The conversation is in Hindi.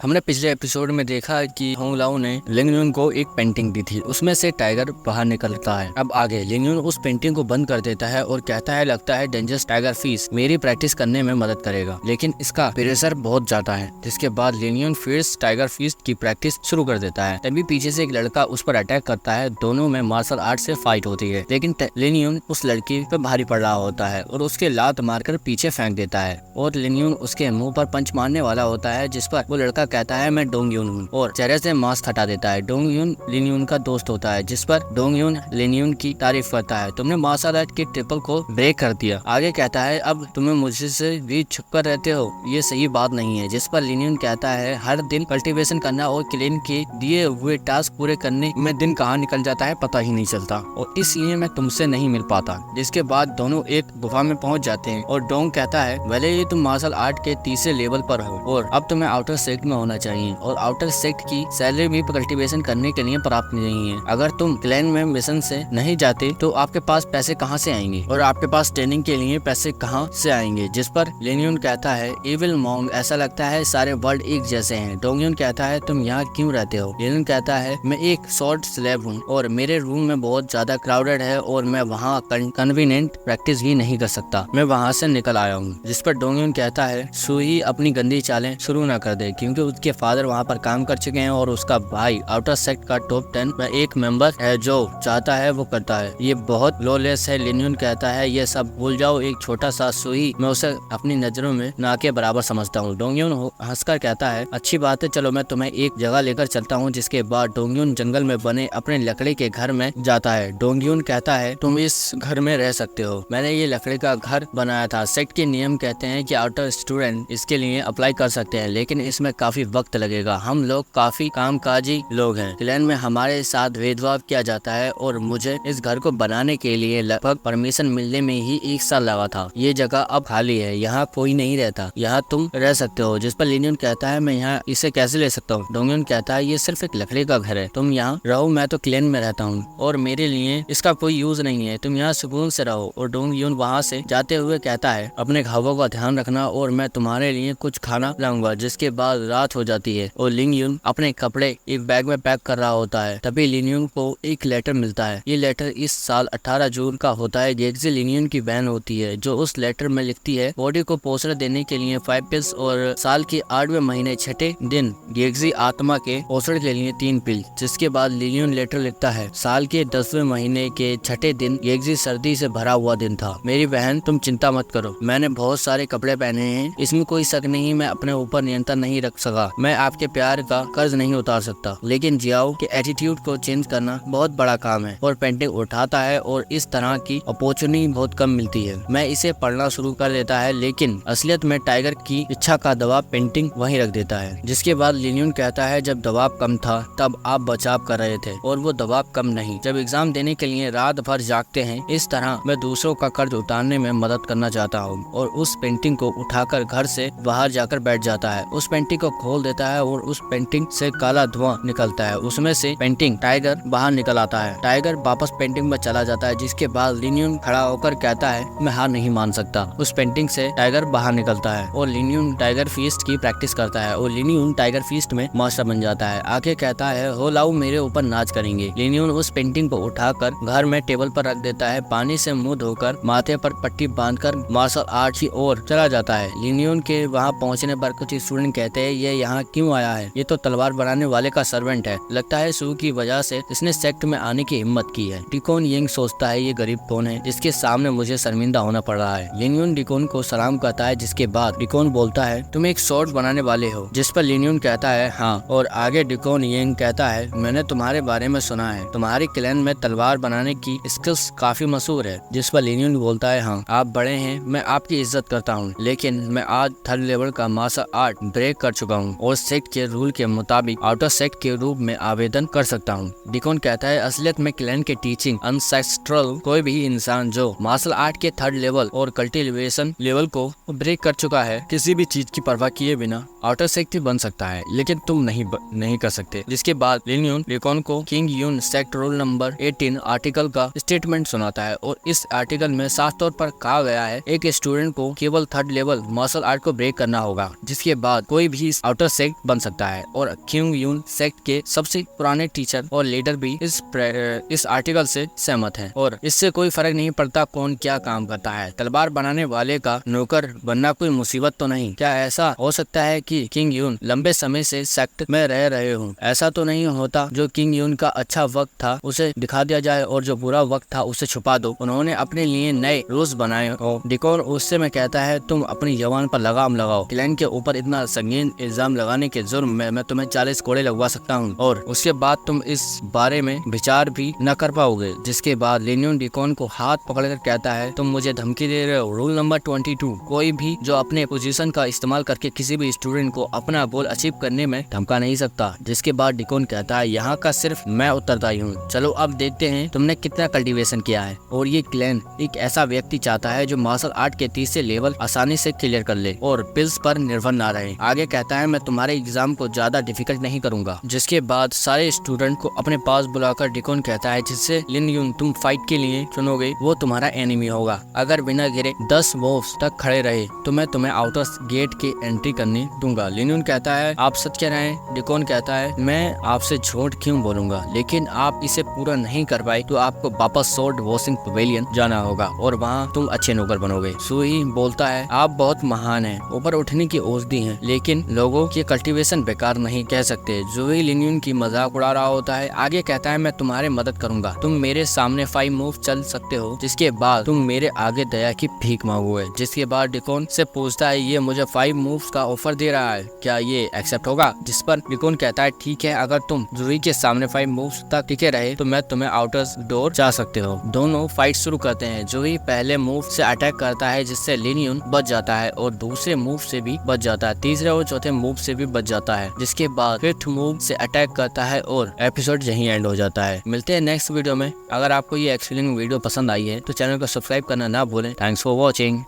हमने पिछले एपिसोड में देखा कि होंग लाओ ने लिंग यून को एक पेंटिंग दी थी, उसमें से टाइगर बाहर निकलता है। अब आगे लिंग यून उस पेंटिंग को बंद कर देता है और कहता है लगता है डेंजरस टाइगर फिश मेरी प्रैक्टिस करने में मदद करेगा, लेकिन इसका प्रेशर बहुत ज्यादा है। जिसके बाद लिंग यून फिर टाइगर फिश की प्रैक्टिस शुरू कर देता है। तभी पीछे से एक लड़का उस पर अटैक करता है। दोनों में मार्शल आर्ट से फाइट होती है, लेकिन लिंग यून उस लड़की पे भारी पड़ रहा होता है और उसके लात मारकर पीछे फेंक देता है और लिंग यून उसके मुंह पर पंच मारने वाला होता है, जिस पर वो लड़का कहता है मैं डोंग यून हूँ और चेहरे से मास्क हटा देता है। डोंग यून लिन यून का दोस्त होता है, जिस पर डोंग यून लिन यून की तारीफ करता है, तुमने मार्शल आर्ट के ट्रिपल को ब्रेक कर दिया। आगे कहता है अब तुम्हें मुझसे भी छुपकर रहते हो, ये सही बात नहीं है। जिस पर लिन यून कहता है हर दिन कल्टीवेशन करना और क्लेन के दिए हुए टास्क पूरे करने में दिन कहाँ निकल जाता है पता ही नहीं चलता और इसलिए मैं तुमसे नहीं मिल पाता। जिसके बाद दोनों एक गुफा में पहुंच जाते हैं और डोंग कहता है भले ही तुम मार्शल आर्ट के तीसरे लेवल पर हो और अब तुम्हें आउटर सेक्ट में होना चाहिए और आउटर सेक्ट की सैलरी भी कल्टीवेशन करने के लिए प्राप्त नहीं है। अगर तुम क्लैन में मिशन से नहीं जाते तो आपके पास पैसे कहाँ से आएंगे और आपके पास ट्रेनिंग के लिए पैसे कहाँ से आएंगे। जिस पर लिन यून कहता है इविल मॉन्ग ऐसा लगता है सारे वर्ल्ड एक जैसे हैं। डोंग यून कहता है तुम यहाँ क्यों रहते हो। लिन यून कहता है मैं एक शॉर्ट स्लेव हूँ और मेरे रूम में बहुत ज्यादा क्राउडेड है और मैं वहाँ कन्वीनियंट प्रैक्टिस भी नहीं कर सकता, मैं वहाँ से निकल आया हूँ। जिस पर डोंग यून कहता है सुही अपनी गंदी चालें शुरू न कर दे, क्योंकि उसके फादर वहाँ पर काम कर चुके हैं और उसका भाई आउटर सेक्ट का टॉप 10 में एक मेंबर है, जो चाहता है वो करता है। ये बहुत लॉलेस है। लिन यून कहता है ये सब भूल जाओ, एक छोटा सा सुही मैं उसे अपनी नजरों में ना के बराबर समझता हूँ। डोंग यून हंसकर कहता है अच्छी बात है, चलो मैं तुम्हें एक जगह लेकर चलता हूँ। जिसके बाद डोंग यून जंगल में बने अपने लकड़ी के घर में जाता है। डोंग यून कहता है तुम इस घर में रह सकते हो, मैंने ये लकड़ी का घर बनाया था। सेक्ट के नियम कहते हैं कि आउटर स्टूडेंट इसके लिए अप्लाई कर सकते हैं, लेकिन इसमें काफी वक्त लगेगा। हम लोग काफी कामकाजी लोग हैं, क्लैन में हमारे साथ भेदभाव किया जाता है और मुझे इस घर को बनाने के लिए लगभग परमिशन मिलने में ही 1 साल लगा था। ये जगह अब खाली है, यहाँ कोई नहीं रहता, यहाँ तुम रह सकते हो। जिस पर लिन यून कहता है मैं यहाँ इसे कैसे ले सकता हूँ। डोंग यून कहता है ये सिर्फ एक लकड़ी का घर है, तुम यहाँ रहो, मैं तो क्लैन में रहता हूँ और मेरे लिए इसका कोई यूज नहीं है, तुम यहाँ सुकून से रहो। और डोंग यून वहाँ से जाते हुए कहता है अपने घावों का ध्यान रखना और मैं तुम्हारे लिए कुछ खाना लाऊंगा। जिसके बाद रात हो जाती है और लिन यून अपने कपड़े एक बैग में पैक कर रहा होता है। तभी लिन यून को एक लेटर मिलता है। ये लेटर इस साल 18 जून का होता है। गेग्जी लिन यून की बहन होती है, जो उस लेटर में लिखती है बॉडी को पोषण देने के लिए 5 पिल्स और साल के 8वें महीने 6ठे दिन गेग्जी आत्मा के पोषण के लिए 3 पिल। जिसके बाद लिन यून लेटर लिखता है साल के 10वें महीने के 6ठे दिन गेग्जी सर्दी से भरा हुआ दिन था। मेरी बहन तुम चिंता मत करो, मैंने बहुत सारे कपड़े पहने हैं, इसमें कोई शक नहीं, मैं अपने ऊपर नियंत्रण नहीं रख सका, मैं आपके प्यार का कर्ज नहीं उतार सकता, लेकिन जियाओ के एटीट्यूड को चेंज करना बहुत बड़ा काम है। और पेंटिंग उठाता है और इस तरह की अपॉर्चुनिटी बहुत कम मिलती है। मैं इसे पढ़ना शुरू कर देता है, लेकिन असलियत में टाइगर की इच्छा का दबाव पेंटिंग वहीं रख देता है। जिसके बाद लिन यून कहता है जब दबाव कम था तब आप बचाव कर रहे थे और वो दबाव कम नहीं जब एग्जाम देने के लिए रात भर जागते हैं। इस तरह मैं दूसरों का कर्ज उतारने में मदद करना चाहता हूँ। और उस पेंटिंग को उठाकर घर से बाहर जाकर बैठ जाता है। उस पेंटिंग को खोल देता है और उस पेंटिंग से काला धुआं निकलता है। उसमें से पेंटिंग टाइगर बाहर निकल आता है। टाइगर वापस पेंटिंग में चला जाता है। जिसके बाद लिन यून खड़ा होकर कहता है मैं हार नहीं मान सकता। उस पेंटिंग से टाइगर बाहर निकलता है और लिन यून टाइगर फीस्ट की प्रैक्टिस करता है और लिन यून टाइगर फीस्ट में मास्टर बन जाता है। आगे कहता है हो लाओ मेरे ऊपर नाच करेंगे। लिन यून उस पेंटिंग को उठाकर घर में टेबल पर रख देता है। पानी से मुंह धोकर माथे पर पट्टी बांधकर मार्शल आर्ट की ओर चला जाता है। लिन यून के वहाँ पहुँचने पर कुछ स्टूडेंट कहते हैं ये यहाँ क्यों आया है, ये तो तलवार बनाने वाले का सर्वेंट है, लगता है सू की वजह से इसने सेक्ट में आने की हिम्मत की है। डिकोन यंग सोचता है ये गरीब कौन है जिसके सामने मुझे शर्मिंदा होना पड़ रहा है। लिन यून डिकोन को सलाम करता है। जिसके बाद डिकोन बोलता है तुम एक शॉर्ट बनाने वाले हो। जिस पर लिन यून कहता है हाँ। और आगे डिकोन यंग कहता है मैंने तुम्हारे बारे में सुना है, तुम्हारी क्लैन में तलवार बनाने की स्किल्स काफी मशहूर है। जिस पर लिन यून बोलता है हाँ आप बड़े हैं, मैं आपकी इज्जत करता हूँ, लेकिन मैं आज 3rd लेवल का मार्शल आर्ट ब्रेक कर चुका हूँ और सेक्ट के रूल के मुताबिक आउटर सेक्ट के रूप में आवेदन कर सकता हूँ। डिकोन कहता है असलियत में क्लैन के टीचिंग अनसेस्ट्रल कोई भी इंसान जो मार्शल आर्ट के 3rd लेवल और कल्टीवेशन लेवल को ब्रेक कर चुका है किसी भी चीज की परवाह किए बिना आउटर सेक्ट बन सकता है, लेकिन तुम नहीं कर सकते। जिसके बाद लिन यून डिकोन को किंग यून सेक्ट रूल नंबर 18 आर्टिकल का स्टेटमेंट सुनाता है और इस आर्टिकल में साफ तौर पर कहा गया है एक स्टूडेंट को केवल 3rd लेवल मार्शल आर्ट को ब्रेक करना होगा। जिसके बाद कोई भी आउटर सेक्ट बन सकता है। और किंग यून सेक्ट के सबसे पुराने टीचर और लीडर भी इस आर्टिकल से सहमत हैं और इससे कोई फर्क नहीं पड़ता कौन क्या काम करता है। तलवार बनाने वाले का नौकर बनना कोई मुसीबत तो नहीं। क्या ऐसा हो सकता है कि किंग यून लंबे समय से सेक्ट में रह रहे हों? ऐसा तो नहीं होता जो किंग यून का अच्छा वक्त था उसे दिखा दिया जाए और जो बुरा वक्त था उसे छुपा दो। उन्होंने अपने लिए नए रूल्स बनाए हो। डिकॉन उससे में कहता है तुम अपनी जवान पर लगाम लगाओ। क्लैन के ऊपर इतना संगीन इल्जाम लगाने के जुर्म में मैं तुम्हें 40 कोड़े लगवा सकता हूँ और उसके बाद तुम इस बारे में विचार भी न कर पाओगे। जिसके बाद लिन डिकॉन को हाथ पकड़कर कहता है तुम मुझे धमकी दे रहे हो। रूल नंबर 22, कोई भी जो अपने पोजीशन का इस्तेमाल करके किसी भी स्टूडेंट को अपना गोल अचीव करने में धमका नहीं सकता। जिसके बाद डिकॉन कहता है यहाँ का सिर्फ मैं उत्तरदायी हूँ। चलो अब देखते हैं तुमने कितना कल्टीवेशन किया है। और ये क्लैन एक ऐसा व्यक्ति चाहता है जो मार्शल आर्ट के 30 लेवल आसानी से क्लियर कर ले और पिल्स पर निर्भर ना रहे। आगे कहता है मैं तुम्हारे एग्जाम को ज्यादा डिफिकल्ट नहीं करूंगा। जिसके बाद सारे स्टूडेंट को अपने पास बुलाकर डिकॉन कहता है जिससे लिन यून तुम फाइट के लिए चुनोगे वो तुम्हारा एनिमी होगा। अगर बिना गिरे 10 मूव्स तक खड़े रहे तो मैं तुम्हें आउटर गेट की एंट्री करने दूंगा। लिन यून कहता है आप सच कह रहे हैं? डिकॉन कहता है मैं आपसे झूठ क्यों बोलूंगा, लेकिन आप इसे पूरा नहीं कर पाए तो आपको वापस सोर्ड वॉशिंग पवेलियन जाना होगा और वहाँ तुम अच्छे नौकर बनोगे। सुई बोलता है आप बहुत महान हैं, ऊपर उठने की औषधि हैं, लेकिन लोगों की कल्टीवेशन बेकार नहीं कह सकते। जुई लिन यून की मजाक उड़ा रहा होता है। आगे कहता है मैं तुम्हारे मदद करूंगा, तुम मेरे सामने 5 मूव चल सकते हो जिसके बाद तुम मेरे आगे दया की भीख मांगोगे। जिसके बाद डिकॉन से पूछता है ये मुझे 5 मूव्स का ऑफर दे रहा है, क्या ये एक्सेप्ट होगा? जिस पर डिकॉन कहता है ठीक है, अगर तुम जुई के सामने 5 मूव्स तक टिके रहे तो मैं तुम्हें आउटर डोर जा सकते हो। दोनों फाइट शुरू करते हैं। जुई पहले मूव से अटैक करता है जिससे लिन यून बच जाता है और दूसरे मूव से भी बच जाता है, तीसरे और चौथे मूव से भी बच जाता है। जिसके बाद 5th मूव से अटैक करता है और एपिसोड यहीं एंड हो जाता है। मिलते हैं नेक्स्ट वीडियो में। अगर आपको ये एक्सप्लेनिंग वीडियो पसंद आई है तो चैनल को सब्सक्राइब करना ना भूलें। Thanks for watching.